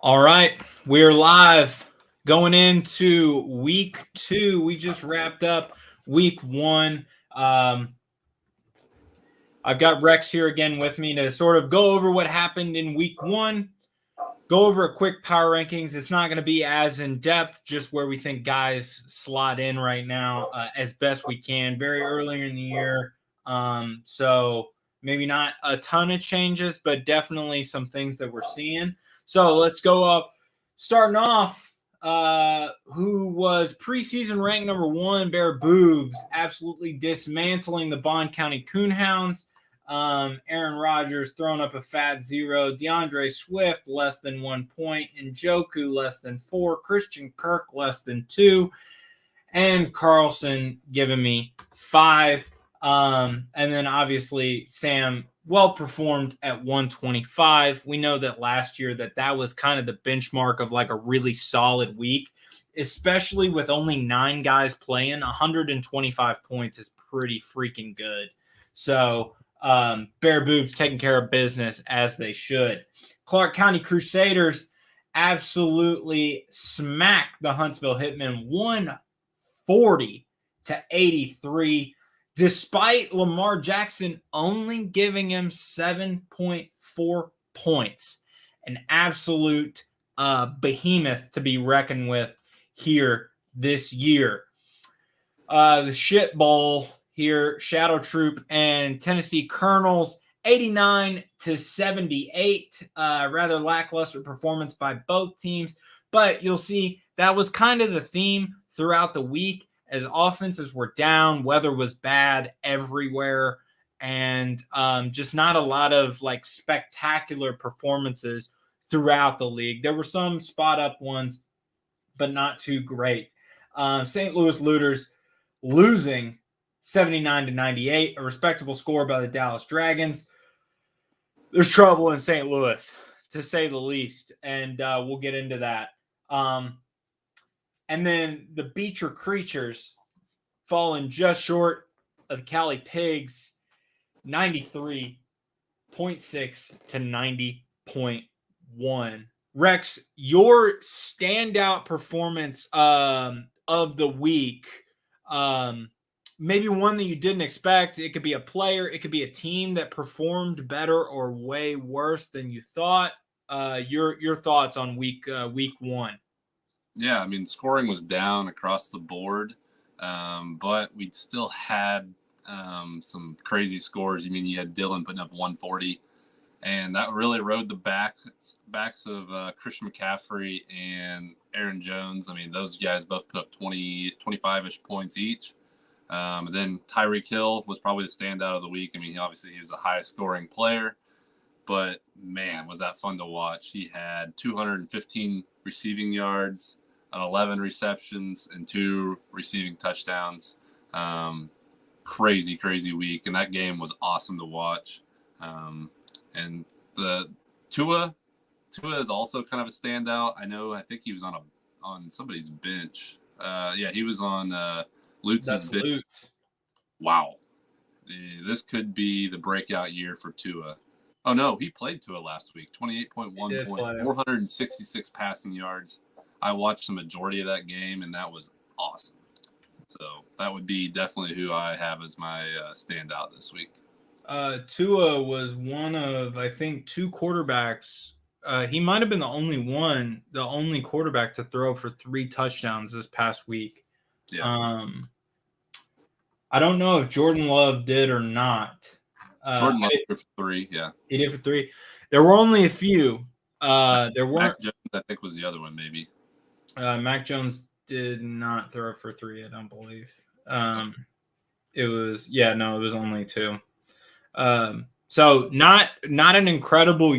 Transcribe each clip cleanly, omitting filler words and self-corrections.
All right, we're live going into week 2. We just wrapped up week 1. I've got Rex here again with me to sort of go over what happened in week 1, go over a quick power rankings. It's not going to be as in depth, just where we think guys slot in right now as best we can. Very early in the year, so maybe not a ton of changes, but definitely some things that we're seeing. So let's go up. Starting off, who was preseason ranked number 1, Bear Boobs, absolutely dismantling the Bond County Coonhounds. Aaron Rodgers throwing up a fat 0. DeAndre Swift less than 1 point. Njoku less than 4. Christian Kirk less than 2. And Carlson giving me 5. And then obviously Sam well performed at 125. We know that last year that was kind of the benchmark of like a really solid week, especially with only 9 guys playing. 125 points is pretty freaking good. So Bear Boobs taking care of business as they should. Clark County Crusaders absolutely smacked the Huntsville Hitmen 140-83. Despite Lamar Jackson only giving him 7.4 points. An absolute behemoth to be reckoned with here this year. The shit bowl here, Shadow Troop and Tennessee Colonels, 89-78. Rather lackluster performance by both teams. But you'll see that was kind of the theme throughout the week. As offenses were down, weather was bad everywhere, and just not a lot of like spectacular performances throughout the league. There were some spot up ones, but not too great. St. Louis Looters losing 79-98, a respectable score by the Dallas Dragons. There's trouble in St. Louis, to say the least, and we'll get into that. And then the Beecher Creatures falling just short of the Cali Pigs, 93.6 to 90.1. Rex, your standout performance of the week, maybe one that you didn't expect. It could be a player, it could be a team that performed better or way worse than you thought. Your thoughts on week 1? Yeah, I mean, scoring was down across the board, but we still had some crazy scores. I mean, you had Dylan putting up 140, and that really rode the backs of Christian McCaffrey and Aaron Jones. I mean, those guys both put up 25-ish points each. Then Tyreek Hill was probably the standout of the week. I mean, obviously he was the highest scoring player, but man, was that fun to watch. He had 215 receiving yards, 11 receptions, and 2 receiving touchdowns. Crazy week, and that game was awesome to watch. And the Tua is also kind of a standout. I think he was on somebody's bench. Yeah, he was on Lutz's bench. Lutz. Wow, this could be the breakout year for Tua. Oh no, he played Tua last week. 28.1 points, 466 passing yards. I watched the majority of that game, and that was awesome. So that would be definitely who I have as my standout this week. Tua was one of, I think, 2 quarterbacks. He might have been the only quarterback to throw for 3 touchdowns this past week. Yeah. I don't know if Jordan Love did or not. Jordan Love did for 3, yeah. He did for 3. There were only a few. There weren't. Mac Jones, I think, was the other one, maybe. Mac Jones did not throw for 3, I don't believe. It was only 2. So not an incredible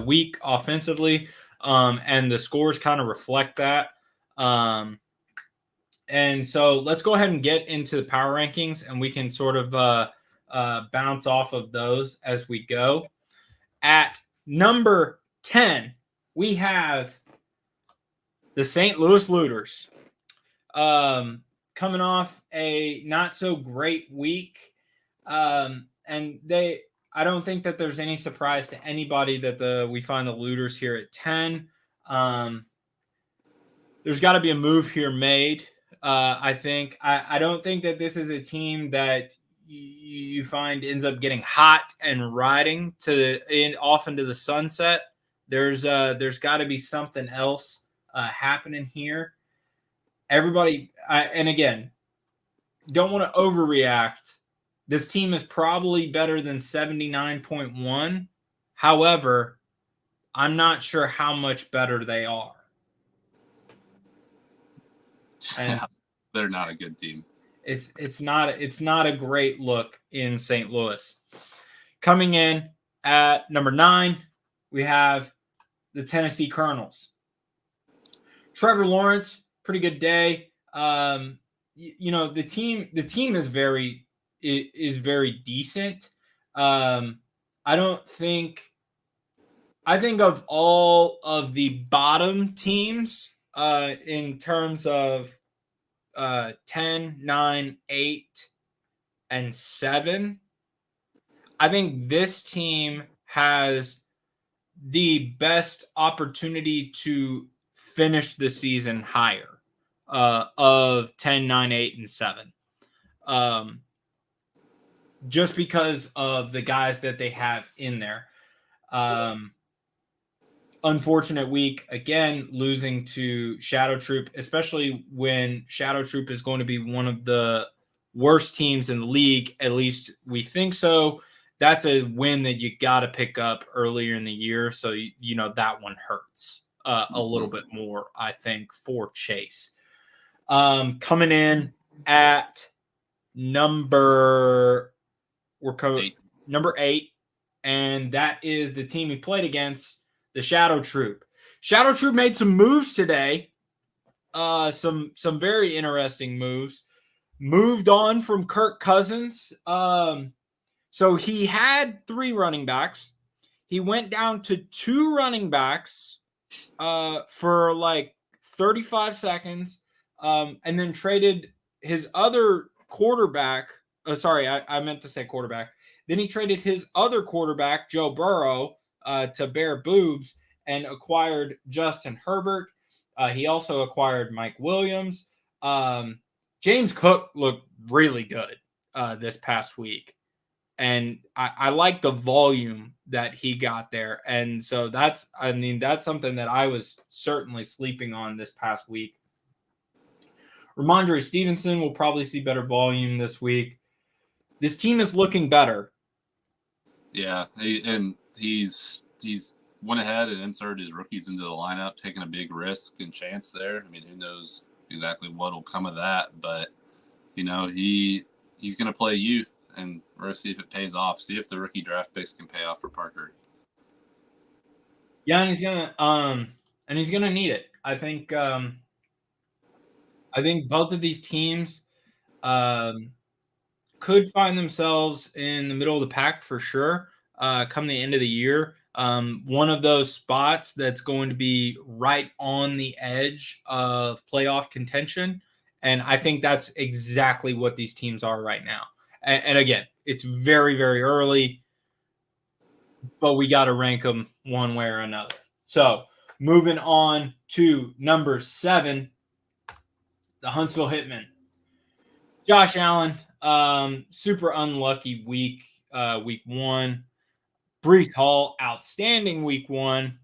week offensively, and the scores kind of reflect that. And so let's go ahead and get into the power rankings, and we can sort of bounce off of those as we go. At number 10, we have the St. Louis Looters, coming off a not so great week. And I don't think that there's any surprise to anybody that we find the Looters here at 10. There's got to be a move here made. I think I don't think that this is a team that you find ends up getting hot and riding off into the sunset. There's got to be something else happening here. Everybody, and again, don't want to overreact. This team is probably better than 79.1. However, I'm not sure how much better they are. And they're not a good team. It's not a great look in St. Louis. Coming in at number 9, we have the Tennessee Colonels. Trevor Lawrence, pretty good day. The team is very decent. I think of all of the bottom teams in terms of 10, 9, 8, and 7. I think this team has the best opportunity to finish the season higher of 10, 9, 8, and 7. Just because of the guys that they have in there. Unfortunate week, again, losing to Shadow Troop, especially when Shadow Troop is going to be one of the worst teams in the league. At least we think so. That's a win that you got to pick up earlier in the year. So, that one hurts a little bit more, I think, for Chase. Coming in at number 8, and that is the team he played against, the Shadow Troop. Shadow Troop made some moves today. Some very interesting moves. Moved on from Kirk Cousins. So he had 3 running backs. He went down to 2 running backs for like 35 seconds, and then traded his other quarterback. I meant to say quarterback. Then he traded his other quarterback, Joe Burrow, to Bear Boobs and acquired Justin Herbert. He also acquired Mike Williams. James Cook looked really good this past week. And I like the volume that he got there. And so that's something that I was certainly sleeping on this past week. Ramondre Stevenson will probably see better volume this week. This team is looking better. Yeah, he's went ahead and inserted his rookies into the lineup, taking a big risk and chance there. I mean, who knows exactly what will come of that, but he's going to play youth, and we're going to see if it pays off. See if the rookie draft picks can pay off for Parker. Yeah, and he's gonna need it. I think both of these teams could find themselves in the middle of the pack for sure come the end of the year. One of those spots that's going to be right on the edge of playoff contention. And I think that's exactly what these teams are right now. And again, it's very, very early, but we got to rank them one way or another. So moving on to number 7, the Huntsville Hitmen. Josh Allen, super unlucky week 1. Breece Hall, outstanding week 1.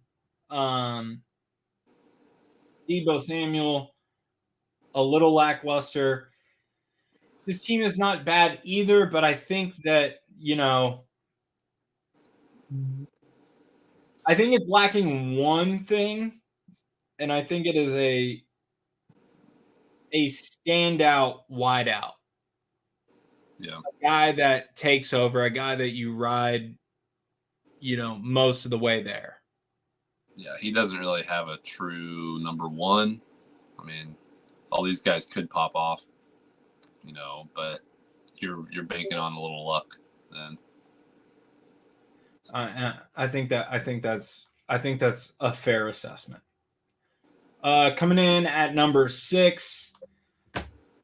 Deebo Samuel, a little lackluster. This team is not bad either, but I think that, I think it's lacking one thing, and I think it is a standout wideout. Yeah. A guy that takes over, a guy that you ride, most of the way there. Yeah, he doesn't really have a true number 1. I mean, all these guys could pop off, but you're banking on a little luck then. I think that's a fair assessment. Coming in at number 6,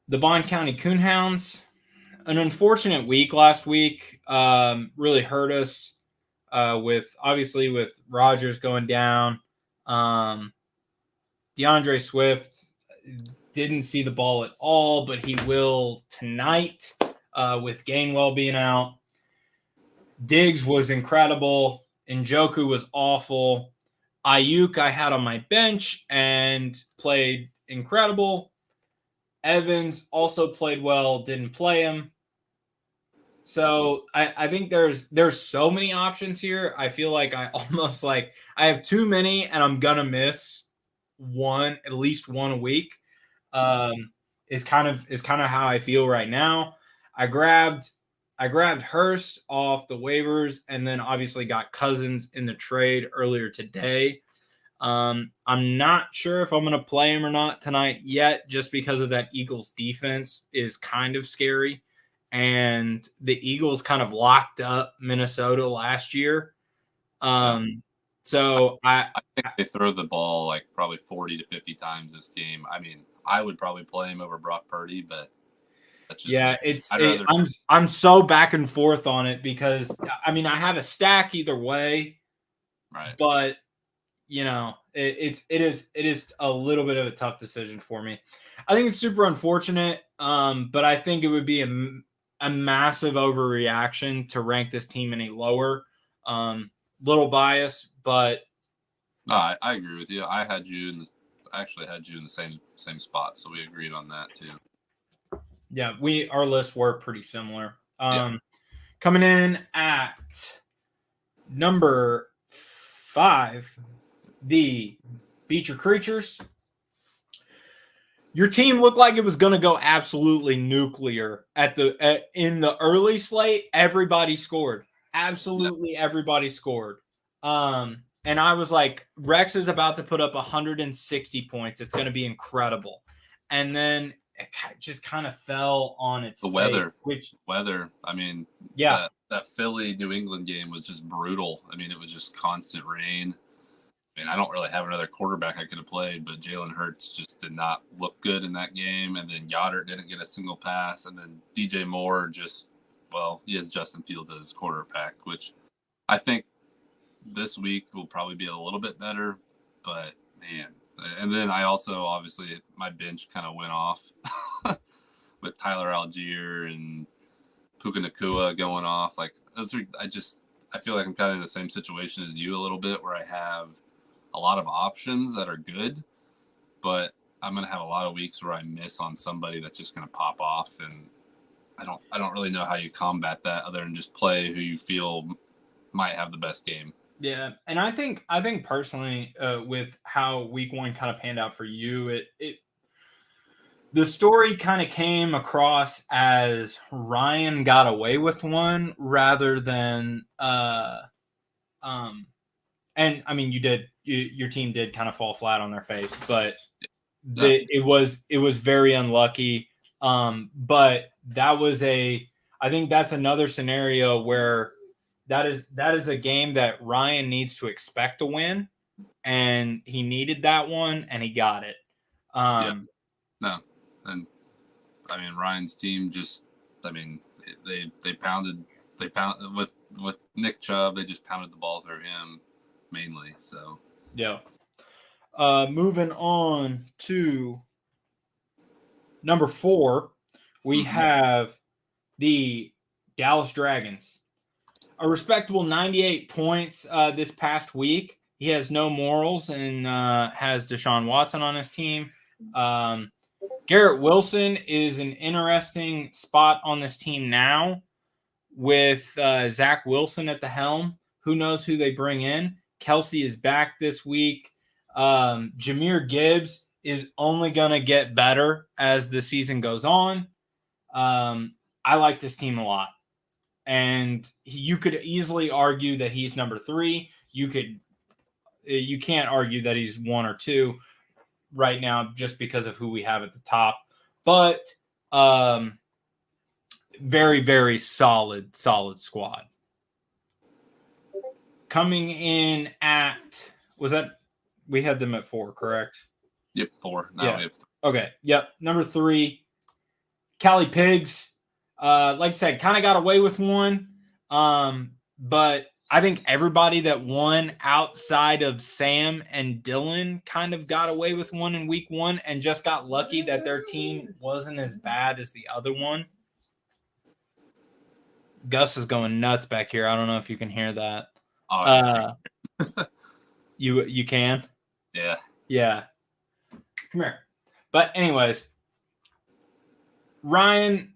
the Bond County Coonhounds. An unfortunate week last week. Really hurt us with Rodgers going down. DeAndre Swift didn't see the ball at all, but he will tonight with Gainwell being out. Diggs was incredible. Njoku was awful. Ayuk I had on my bench and played incredible. Evans also played well, didn't play him. So I think there's so many options here. I feel like I have too many and I'm gonna miss at least one a week. Is kind of how I feel right now. I grabbed Hurst off the waivers and then obviously got Cousins in the trade earlier today. I'm not sure if I'm going to play him or not tonight yet, just because of that Eagles defense is kind of scary. And the Eagles kind of locked up Minnesota last year. So I think they throw the ball like probably 40 to 50 times this game. I mean, I would probably play him over Brock Purdy, but that's just I'm so back and forth on it because I mean I have a stack either way, right? But it is a little bit of a tough decision for me. I think it's super unfortunate, but I think it would be a massive overreaction to rank this team any lower. Little bias, but no, I agree with you. I actually had you in the same spot, so we agreed on that too. Yeah, our lists were pretty similar. Coming in at number 5, the Beat Your Creatures. Your team looked like it was going to go absolutely nuclear in the early slate. Everybody scored. Absolutely everybody scored. And I was like, Rex is about to put up 160 points. It's going to be incredible. And then it just kind of fell on its weather. I mean, yeah, that Philly New England game was just brutal. I mean, it was just constant rain. I mean, I don't really have another quarterback I could have played, but Jalen Hurts just did not look good in that game. And then Goddard didn't get a single pass. And then DJ Moore he has Justin Fields as his quarterback, which I think this week will probably be a little bit better. But, man. And then I also, obviously, my bench kind of went off with Tyler Algier and Puka Nacua going off. Like, I feel like I'm kind of in the same situation as you a little bit, where I have a lot of options that are good, but I'm going to have a lot of weeks where I miss on somebody that's just going to pop off. And I don't really know how you combat that other than just play who you feel might have the best game. Yeah, and I think personally, with how week 1 kind of panned out for you, the story kind of came across as Ryan got away with one rather than and I mean your team did kind of fall flat on their face, but it was very unlucky. But I think that's another scenario where that is a game that Ryan needs to expect to win, and he needed that one, and he got it. No, and I mean Ryan's team they pounded with Nick Chubb. They just pounded the ball through him mainly. So yeah. Moving on to number 4, we have the Dallas Dragons. A respectable 98 points this past week. He has no morals and has Deshaun Watson on his team. Garrett Wilson is an interesting spot on this team now with Zach Wilson at the helm. Who knows who they bring in? Kelsey is back this week. Jahmyr Gibbs is only going to get better as the season goes on. I like this team a lot. And you could easily argue that he's number 3. You can't argue that he's 1 or 2 right now just because of who we have at the top. But very, very solid squad. Coming in at we had them at 4, correct? Yep, 4. Now we have 3. Okay. Yep. Number 3, Cali Pigs. Like I said, kind of got away with one. But I think everybody that won outside of Sam and Dylan kind of got away with one in week 1 and just got lucky that their team wasn't as bad as the other one. Gus is going nuts back here. I don't know if you can hear that. You can? Yeah. Yeah. Come here. But anyways, Ryan,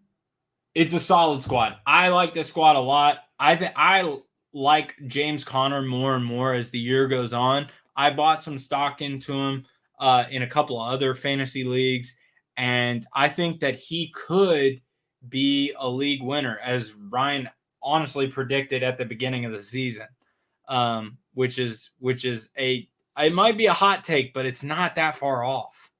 it's a solid squad. I like this squad a lot. I like James Conner more and more as the year goes on. I bought some stock into him in a couple of other fantasy leagues, and I think that he could be a league winner, as Ryan honestly predicted at the beginning of the season, which is it might be a hot take, but it's not that far off.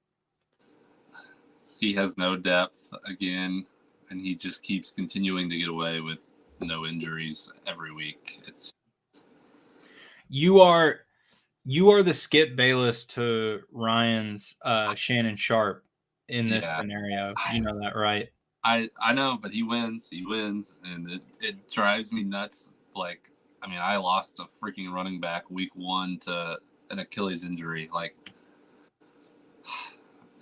He has no depth again, and he just keeps continuing to get away with no injuries every week. You are the Skip Bayless to Ryan's Shannon Sharp in this scenario. You know that, right? I know, but he wins, and it drives me nuts. Like, I mean, I lost a freaking running back week 1 to an Achilles injury. Like,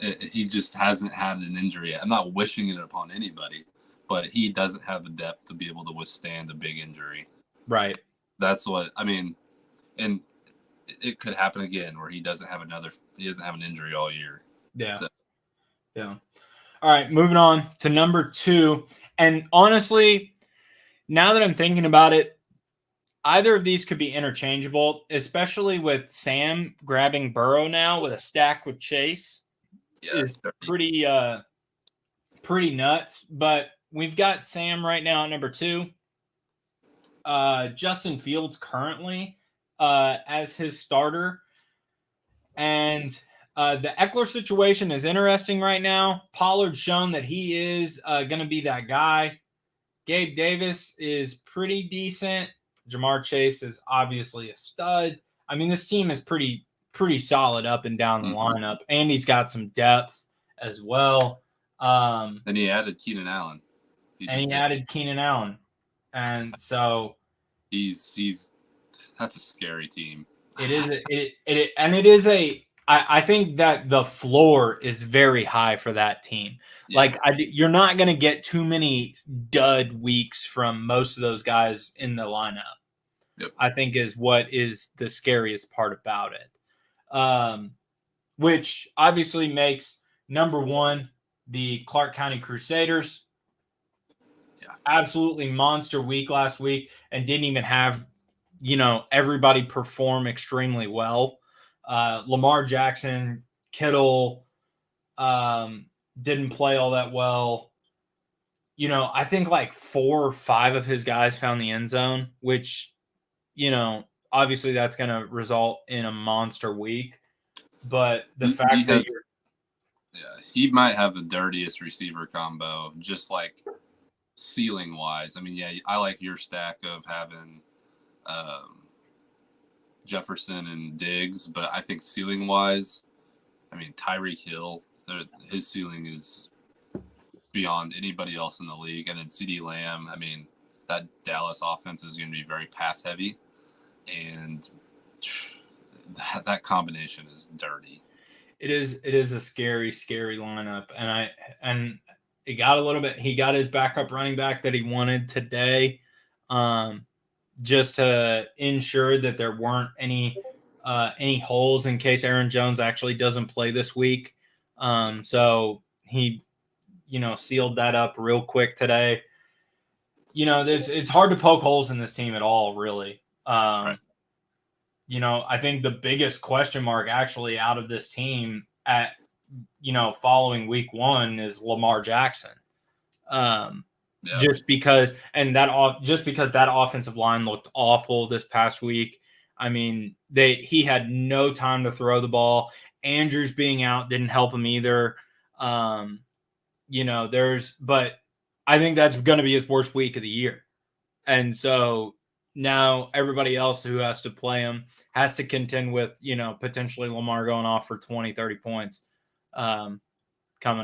he just hasn't had an injury yet. I'm not wishing it upon anybody, but he doesn't have the depth to be able to withstand a big injury. Right. That's what I mean. And it could happen again where he doesn't have an injury all year. Yeah. So. Yeah. All right, moving on to number 2. And honestly, now that I'm thinking about it, either of these could be interchangeable, especially with Sam grabbing Burrow now with a stack with Chase. Yeah, is pretty nuts. But we've got Sam right now at number 2. Justin Fields currently as his starter. And the Eckler situation is interesting right now. Pollard's shown that he is going to be that guy. Gabe Davis is pretty decent. Jamar Chase is obviously a stud. I mean, this team is pretty solid up and down the lineup, and he's got some depth as well. And he added Keenan Allen. And so he's that's a scary team. It is I think that the floor is very high for that team. Yeah. Like, you're not going to get too many dud weeks from most of those guys in the lineup. Yep. I think is what is the scariest part about it. Which obviously makes number 1 the Clark County Crusaders. Yeah. Absolutely monster week last week, and didn't even have, everybody perform extremely well. Lamar Jackson, Kittle didn't play all that well. I think like 4 or 5 of his guys found the end zone, which, obviously that's going to result in a monster week. But the fact that he might have the dirtiest receiver combo, just like ceiling wise. I mean, yeah, I like your stack of having Jefferson and Diggs, but I think ceiling wise, I mean, Tyreek Hill, his ceiling is beyond anybody else in the league. And then CeeDee Lamb, I mean, that Dallas offense is going to be very pass heavy, and that combination is dirty. It is a scary lineup, and it got a little bit. He got his backup running back that he wanted today, just to ensure that there weren't any holes in case Aaron Jones actually doesn't play this week. So he, sealed that up real quick today. It's hard to poke holes in this team at all, really. Right. I think the biggest question mark actually out of this team at, following week 1 is Lamar Jackson. Just because that offensive line looked awful this past week. I mean, he had no time to throw the ball. Andrews being out didn't help him either. But I think that's going to be his worst week of the year. And so now everybody else who has to play him has to contend with, potentially Lamar going off for 20, 30 points coming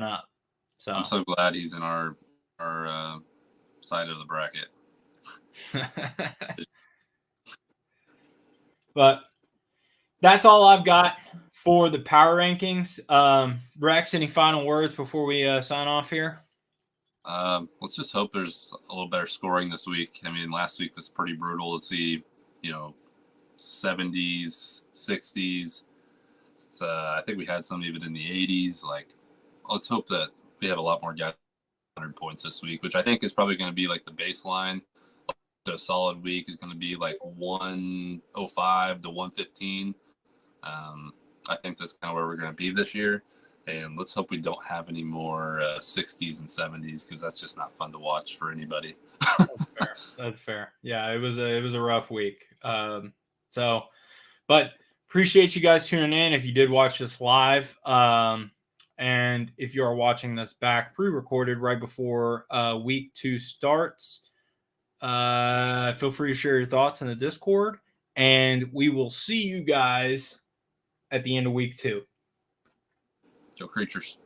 up. So I'm so glad he's in our side of the bracket. But that's all I've got for the power rankings. Rex, any final words before we sign off here? Let's just hope there's a little better scoring this week. I mean, last week was pretty brutal to see, 70s, 60s. I think we had some even in the 80s. Like, let's hope that we have a lot more guys 100 points this week, which I think is probably going to be like the baseline. A solid week is going to be like 105 to 115. I think that's kind of where we're going to be this year. And let's hope we don't have any more 60s and 70s, because that's just not fun to watch for anybody. That's fair. Yeah, it was a rough week. But appreciate you guys tuning in. If you did watch this live, and if you are watching this back pre-recorded right before week 2 starts, feel free to share your thoughts in the Discord, and we will see you guys at the end of week 2. Go Creatures.